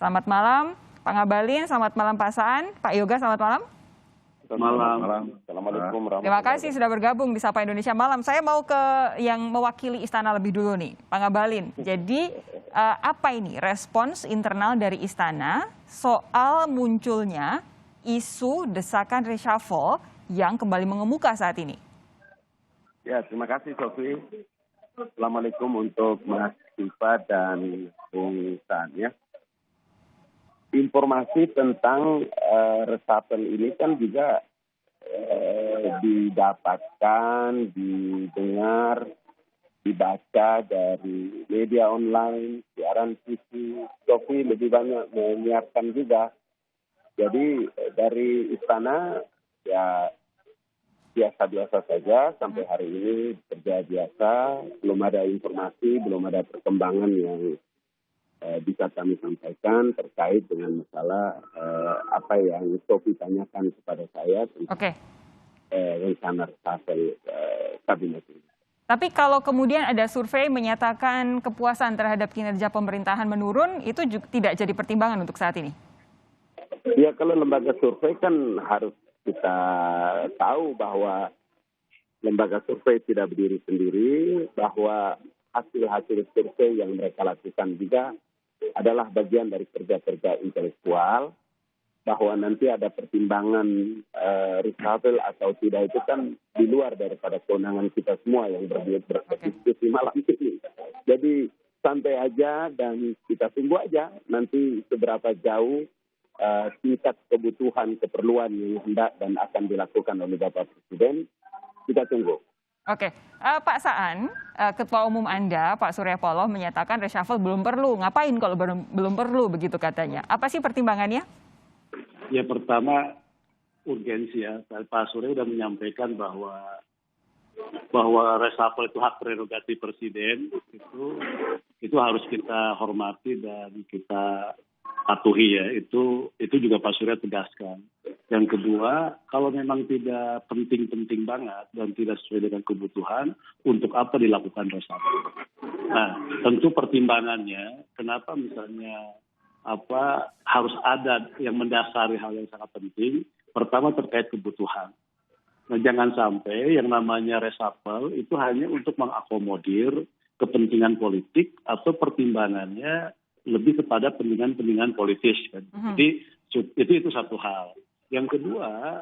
Selamat malam Pak Ngabalin, selamat malam Pak Saan, Pak Yoga selamat malam. Malam. Assalamualaikum warahmatullahi Terima kasih sudah bergabung di Sapa Indonesia Malam. Saya mau ke yang mewakili Istana lebih dulu nih, Pak Ngabalin. Jadi apa ini respons internal dari Istana soal munculnya isu desakan reshuffle yang kembali mengemuka saat ini? Ya, terima kasih Sofi. Assalamualaikum untuk Mas Siva dan Bung Saan ya. Informasi tentang reshuffle ini kan juga didapatkan, didengar, dibaca dari media online, siaran TV. Sofi lebih banyak menyiarkan juga. Jadi dari istana ya biasa-biasa saja sampai hari ini kerja biasa, belum ada informasi, belum ada perkembangan yang bisa kami sampaikan terkait dengan masalah apa yang Sofi tanyakan kepada saya tentang rencana reshuffle kabinet ini. Tapi kalau kemudian ada survei menyatakan kepuasan terhadap kinerja pemerintahan menurun, itu juga tidak jadi pertimbangan untuk saat ini? Ya, kalau lembaga survei kan harus kita tahu bahwa lembaga survei tidak berdiri sendiri, bahwa hasil-hasil survei yang mereka lakukan juga adalah bagian dari kerja-kerja intelektual, bahwa nanti ada pertimbangan reshuffle atau tidak itu kan di luar daripada kewenangan kita semua yang berdiskusi malam ini. Jadi santai aja dan kita tunggu aja nanti seberapa jauh tingkat kebutuhan keperluan yang hendak dan akan dilakukan oleh Bapak Presiden. Kita tunggu. Oke, Pak Saan, Ketua Umum Anda, Pak Surya Paloh menyatakan reshuffle belum perlu. Ngapain kalau belum perlu begitu katanya? Apa sih pertimbangannya? Ya pertama urgensi ya. Pak Surya sudah menyampaikan bahwa reshuffle itu hak prerogatif Presiden. Itu harus kita hormati dan kita patuhi ya. Itu juga Pak Surya tegaskan. Yang kedua, kalau memang tidak penting-penting banget dan tidak sesuai dengan kebutuhan, untuk apa dilakukan reshuffle? Nah, tentu pertimbangannya, kenapa misalnya harus ada yang mendasari hal yang sangat penting. Pertama terkait kebutuhan. Nah, jangan sampai yang namanya reshuffle itu hanya untuk mengakomodir kepentingan politik atau pertimbangannya lebih kepada pentingan politis. Kan? Jadi itu satu hal. Yang kedua,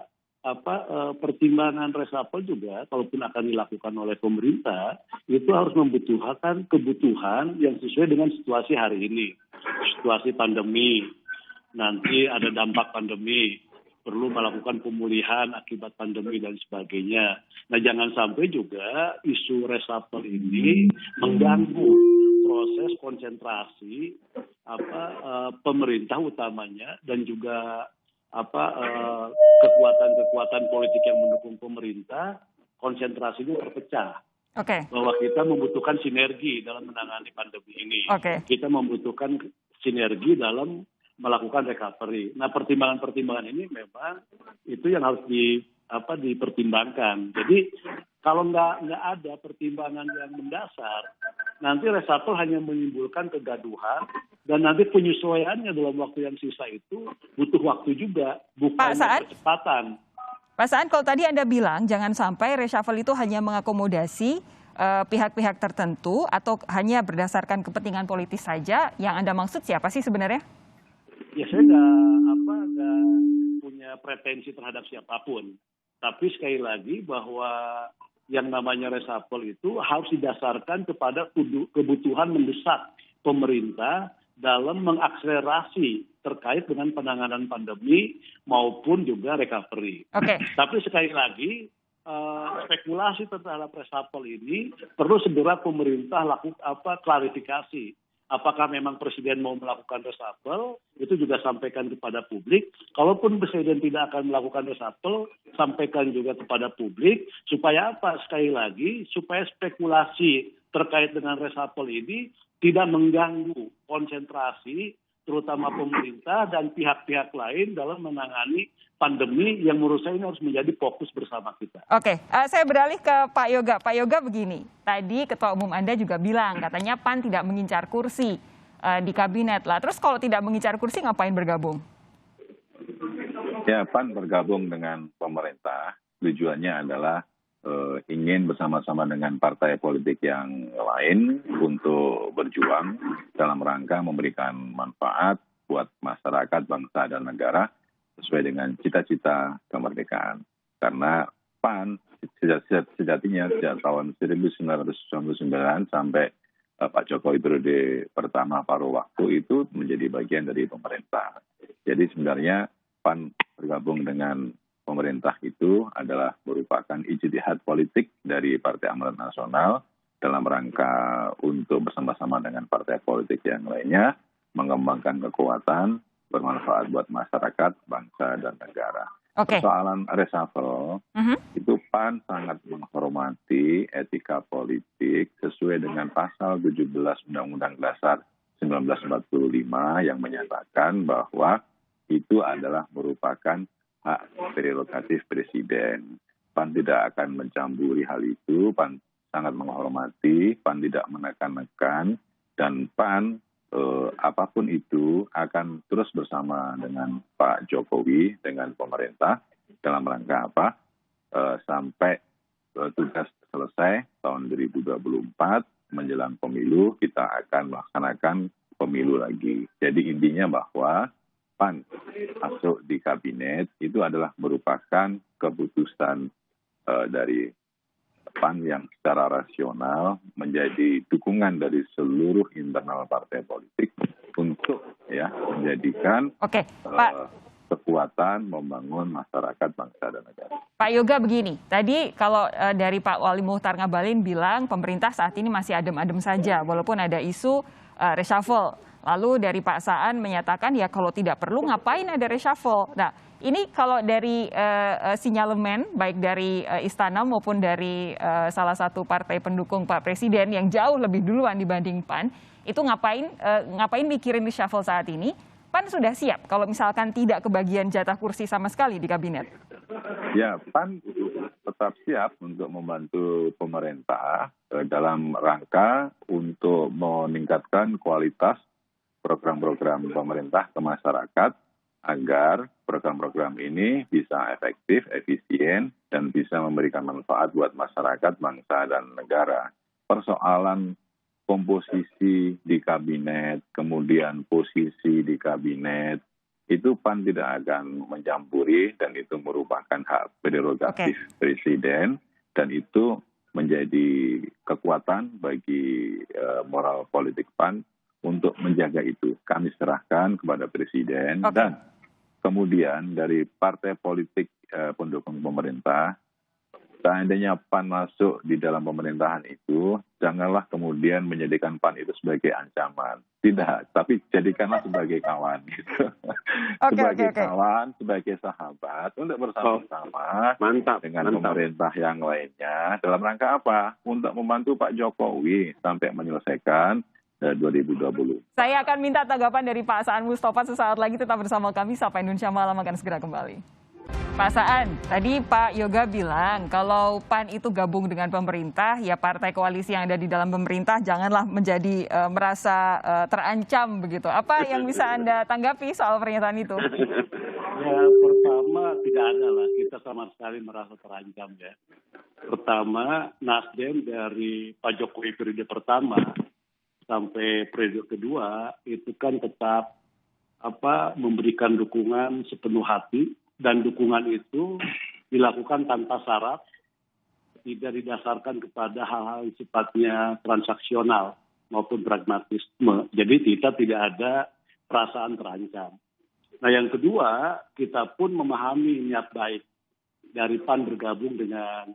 pertimbangan reshuffle juga, kalaupun akan dilakukan oleh pemerintah, itu harus membutuhkan kebutuhan yang sesuai dengan situasi hari ini. Situasi pandemi, nanti ada dampak pandemi, perlu melakukan pemulihan akibat pandemi dan sebagainya. Nah, jangan sampai juga isu reshuffle ini mengganggu proses konsentrasi pemerintah utamanya dan juga kekuatan politik yang mendukung pemerintah, konsentrasinya terpecah. Bahwa kita membutuhkan sinergi dalam menangani pandemi ini. Kita membutuhkan sinergi dalam melakukan recovery. Nah, pertimbangan-pertimbangan ini memang itu yang harus dipertimbangkan. Jadi kalau nggak ada pertimbangan yang mendasar, nanti reshuffle hanya menimbulkan kegaduhan dan nanti penyesuaiannya dalam waktu yang sisa itu butuh waktu juga, bukan percepatan. Pak Saan, kalau tadi Anda bilang jangan sampai reshuffle itu hanya mengakomodasi pihak-pihak tertentu atau hanya berdasarkan kepentingan politis saja, yang Anda maksud siapa sih sebenarnya? Ya, saya nggak punya pretensi terhadap siapapun. Tapi sekali lagi bahwa yang namanya reshuffle itu harus didasarkan kepada kebutuhan mendesak pemerintah dalam mengakselerasi terkait dengan penanganan pandemi maupun juga recovery. Tapi sekali lagi spekulasi terhadap reshuffle ini perlu segera pemerintah klarifikasi. Apakah memang Presiden mau melakukan reshuffle, itu juga sampaikan kepada publik. Kalaupun Presiden tidak akan melakukan reshuffle, sampaikan juga kepada publik. Supaya apa? Sekali lagi, supaya spekulasi terkait dengan reshuffle ini tidak mengganggu konsentrasi, terutama pemerintah dan pihak-pihak lain dalam menangani pandemi yang menurut saya ini harus menjadi fokus bersama kita. Saya beralih ke Pak Yoga. Pak Yoga begini, tadi Ketua Umum Anda juga bilang katanya PAN tidak mengincar kursi. di kabinet lah. Terus kalau tidak mengincar kursi ngapain bergabung? Ya, PAN bergabung dengan pemerintah tujuannya adalah ingin bersama-sama dengan partai politik yang lain untuk berjuang dalam rangka memberikan manfaat buat masyarakat, bangsa, dan negara sesuai dengan cita-cita kemerdekaan. Karena PAN sejatinya sejak tahun 1999 sampai Pak Jokowi periode pertama paruh waktu itu menjadi bagian dari pemerintah. Jadi sebenarnya PAN bergabung dengan pemerintah itu adalah merupakan ijtihad politik dari Partai Amanat Nasional dalam rangka untuk bersama-sama dengan partai politik yang lainnya mengembangkan kekuatan bermanfaat buat masyarakat, bangsa, dan negara. Oke. Persoalan reshuffle, itu PAN sangat menghormati etika politik sesuai dengan pasal 17 Undang-Undang Dasar 1945 yang menyatakan bahwa itu adalah merupakan hak prerogatif Presiden. PAN tidak akan mencampuri hal itu, PAN sangat menghormati, PAN tidak menekan-nekan, dan PAN apapun itu akan terus bersama dengan Pak Jokowi, dengan pemerintah, dalam rangka apa? Sampai tugas selesai tahun 2024, menjelang pemilu, kita akan melaksanakan pemilu lagi. Jadi intinya bahwa PAN masuk di kabinet itu adalah merupakan keputusan dari PAN yang secara rasional menjadi dukungan dari seluruh internal partai politik untuk menjadikan kekuatan membangun masyarakat, bangsa, dan negara. Pak Yoga begini, tadi kalau dari Pak Wali Muchtar Ngabalin bilang pemerintah saat ini masih adem-adem saja walaupun ada isu reshuffle. Lalu dari Pak Saan menyatakan ya kalau tidak perlu ngapain ada reshuffle. Nah ini kalau dari sinyalemen baik dari Istana maupun dari salah satu partai pendukung Pak Presiden yang jauh lebih duluan dibanding PAN, itu ngapain mikirin reshuffle saat ini? PAN sudah siap kalau misalkan tidak kebagian jatah kursi sama sekali di kabinet? Ya, PAN tetap siap untuk membantu pemerintah dalam rangka untuk meningkatkan kualitas program-program pemerintah ke masyarakat agar program-program ini bisa efektif, efisien, dan bisa memberikan manfaat buat masyarakat, bangsa, dan negara. Persoalan komposisi di kabinet, kemudian posisi di kabinet, itu PAN tidak akan mencampuri dan itu merupakan hak prerogatif Presiden dan itu menjadi kekuatan bagi moral politik PAN untuk menjaga itu. Kami serahkan kepada Presiden dan kemudian dari partai politik pendukung pemerintah, seandainya PAN masuk di dalam pemerintahan itu, janganlah kemudian menjadikan PAN itu sebagai ancaman. Tidak, tapi jadikanlah sebagai kawan. Gitu. Sebagai kawan, sebagai sahabat, untuk bersama-sama dengan pemerintah yang lainnya. Dalam rangka apa? Untuk membantu Pak Jokowi sampai menyelesaikan 2020. Saya akan minta tanggapan dari Pak Saan Mustafa sesaat lagi, tetap bersama kami. Sapa Indonesia Malam akan segera kembali. Pak Saan, tadi Pak Yoga bilang kalau PAN itu gabung dengan pemerintah, ya partai koalisi yang ada di dalam pemerintah janganlah menjadi merasa terancam begitu. Apa yang bisa Anda tanggapi soal pernyataan itu? Ya, pertama tidak ada lah kita sama sekali merasa terancam ya. Pertama, Nasdem dari Pak Jokowi periode pertama sampai periode kedua itu kan tetap memberikan dukungan sepenuh hati. Dan dukungan itu dilakukan tanpa syarat, tidak didasarkan kepada hal-hal yang sifatnya transaksional maupun pragmatisme. Jadi kita tidak ada perasaan terancam. Nah yang kedua, kita pun memahami niat baik dari PAN bergabung dengan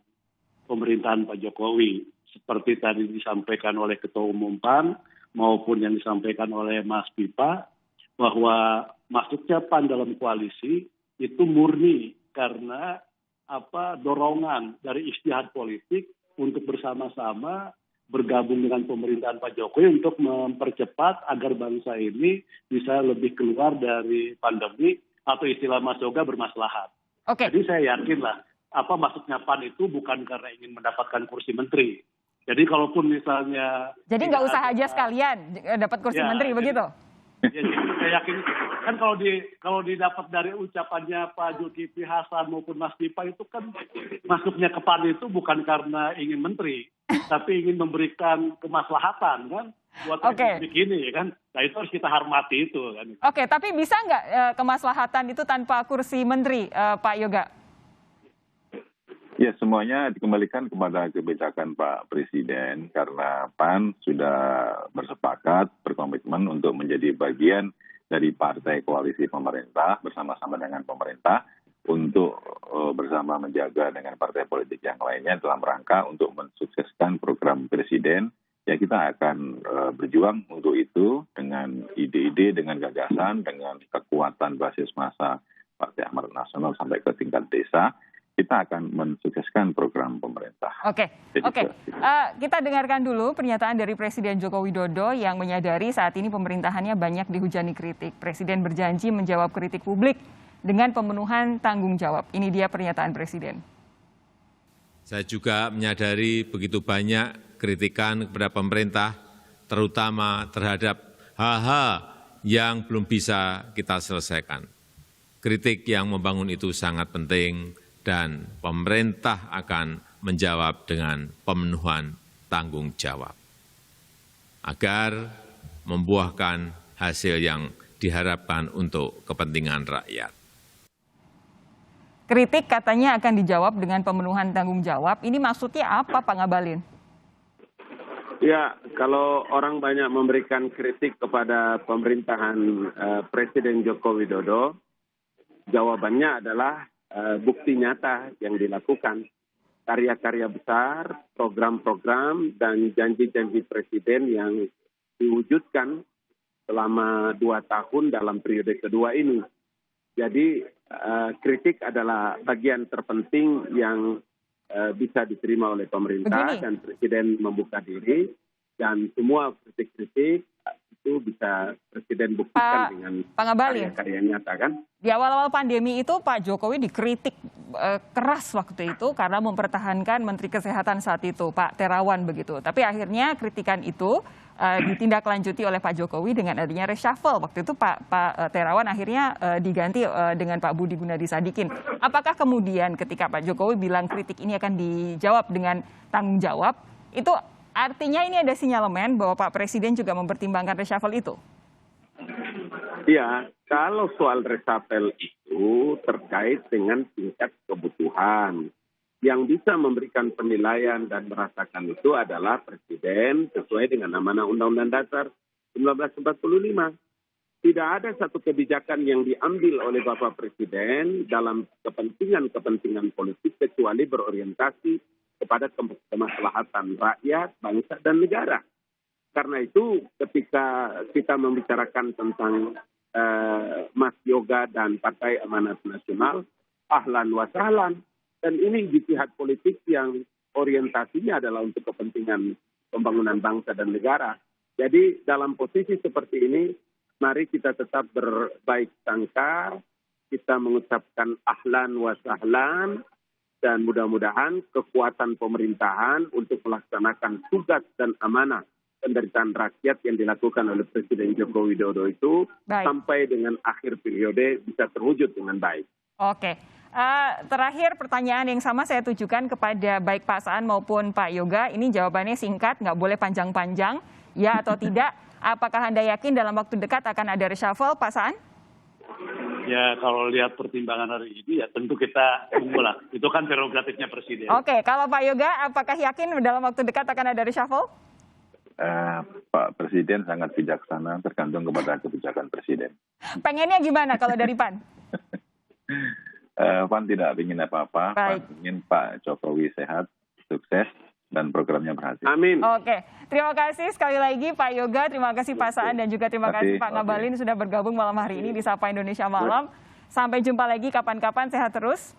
pemerintahan Pak Jokowi. Seperti tadi disampaikan oleh Ketua Umum PAN maupun yang disampaikan oleh Mas Pipa, bahwa masuknya PAN dalam koalisi itu murni karena dorongan dari ijtihad politik untuk bersama-sama bergabung dengan pemerintahan Pak Jokowi untuk mempercepat agar bangsa ini bisa lebih keluar dari pandemi atau istilah Mas Yoga bermaslahat. Jadi saya yakinlah masuknya PAN itu bukan karena ingin mendapatkan kursi menteri, Jadi kalaupun misalnya... Jadi nggak usah aja sekalian dapat kursi menteri, begitu? Ya, jadi saya yakin kan kalau didapat dari ucapannya Pak Zulkifli Hasan maupun Mas Dipa itu kan masuknya ke PAN itu bukan karena ingin menteri, tapi ingin memberikan kemaslahatan kan buat republik ini kan. Nah itu harus kita hormati itu kan. Oke, tapi bisa nggak kemaslahatan itu tanpa kursi menteri, Pak Yoga? Ya, semuanya dikembalikan kepada kebijakan Pak Presiden karena PAN sudah bersepakat, berkomitmen untuk menjadi bagian dari partai koalisi pemerintah bersama-sama dengan pemerintah untuk bersama menjaga dengan partai politik yang lainnya dalam rangka untuk mensukseskan program Presiden. Ya, kita akan berjuang untuk itu dengan ide-ide, dengan gagasan, dengan kekuatan basis massa Partai Amanat Nasional sampai ke tingkat desa. Kita akan mensukseskan program pemerintah. Oke. Kita dengarkan dulu pernyataan dari Presiden Joko Widodo yang menyadari saat ini pemerintahannya banyak dihujani kritik. Presiden berjanji menjawab kritik publik dengan pemenuhan tanggung jawab. Ini dia pernyataan Presiden. Saya juga menyadari begitu banyak kritikan kepada pemerintah, terutama terhadap hal-hal yang belum bisa kita selesaikan. Kritik yang membangun itu sangat penting, dan pemerintah akan menjawab dengan pemenuhan tanggung jawab agar membuahkan hasil yang diharapkan untuk kepentingan rakyat. Kritik katanya akan dijawab dengan pemenuhan tanggung jawab. Ini maksudnya apa, Pak Ngabalin? Ya, kalau orang banyak memberikan kritik kepada pemerintahan Presiden Joko Widodo, jawabannya adalah bukti nyata yang dilakukan, karya-karya besar, program-program, dan janji-janji Presiden yang diwujudkan selama 2 tahun dalam periode kedua ini. Jadi kritik adalah bagian terpenting yang bisa diterima oleh pemerintah. Begini. Dan Presiden membuka diri, dan semua kritik-kritik itu bisa Presiden buktikan dengan karya-karya nyata kan. Di awal-awal pandemi itu Pak Jokowi dikritik keras waktu itu karena mempertahankan Menteri Kesehatan saat itu, Pak Terawan begitu. Tapi akhirnya kritikan itu ditindaklanjuti oleh Pak Jokowi dengan adanya reshuffle. Waktu itu Pak Terawan akhirnya diganti dengan Pak Budi Gunadi Sadikin. Apakah kemudian ketika Pak Jokowi bilang kritik ini akan dijawab dengan tanggung jawab, itu artinya ini ada sinyalemen bahwa Pak Presiden juga mempertimbangkan reshuffle itu? Ya, kalau soal reshuffle itu terkait dengan tingkat kebutuhan. Yang bisa memberikan penilaian dan merasakan itu adalah Presiden sesuai dengan amanah Undang-Undang Dasar 1945. Tidak ada satu kebijakan yang diambil oleh Bapak Presiden dalam kepentingan politik kecuali berorientasi kepada kemaslahatan rakyat, bangsa, dan negara. Karena itu ketika kita membicarakan tentang Mas Yoga dan Partai Amanat Nasional, ahlan wa sahlan. Dan ini di pihak politik yang orientasinya adalah untuk kepentingan pembangunan bangsa dan negara. Jadi dalam posisi seperti ini, mari kita tetap berbaik sangka, kita mengucapkan ahlan wa sahlan, dan mudah-mudahan kekuatan pemerintahan untuk melaksanakan tugas dan amanah penderitaan rakyat yang dilakukan oleh Presiden Joko Widodo itu sampai dengan akhir periode bisa terwujud dengan baik. Oke. Terakhir pertanyaan yang sama saya tujukan kepada baik Pak Saan maupun Pak Yoga. Ini jawabannya singkat, nggak boleh panjang-panjang. Ya atau tidak? Apakah Anda yakin dalam waktu dekat akan ada reshuffle, Pak Saan? Ya, kalau lihat pertimbangan hari ini ya tentu kita tunggulah. Itu kan prerogatifnya Presiden. Oke, kalau Pak Yoga, apakah yakin dalam waktu dekat akan ada reshuffle? Pak Presiden sangat bijaksana, tergantung kepada kebijakan Presiden. Pengennya gimana kalau dari PAN? PAN tidak ingin apa-apa, PAN ingin Pak Jokowi sehat, sukses, dan programnya berhasil. Amin. Oke, terima kasih sekali lagi Pak Yoga, terima kasih Pak Saan, dan juga terima kasih Pak Ngabalin sudah bergabung malam hari ini di Sapa Indonesia Malam. Sampai jumpa lagi kapan-kapan, sehat terus.